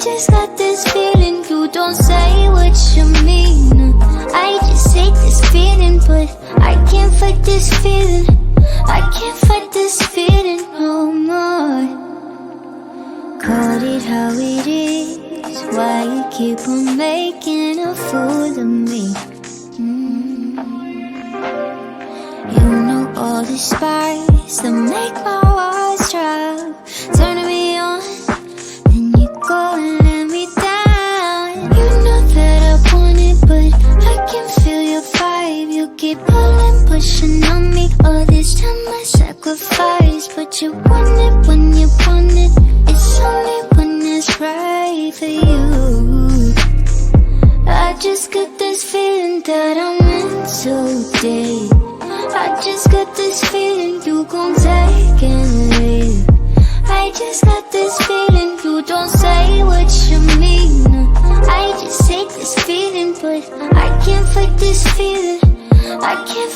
just got this feeling, you don't say what you mean. I just hate this feeling, but I can't fight this feeling. I can't fight this feeling no more. Call it how it is, why you keep on making a fool of me? You know all the sparks that make my walls drop, turning me on, then you go and let me down. You know that I want it, but I can feel your vibe. You keep pulling, pushing on me. All this time I sacrifice, but you want it when you want it. It's only when it's right for you. I just got this feeling that I'm in so deep. I just got this feeling you gon' take and leave. I just got this feeling you don't say what you mean. I just hate this feeling, but I can't fight this feeling. I can't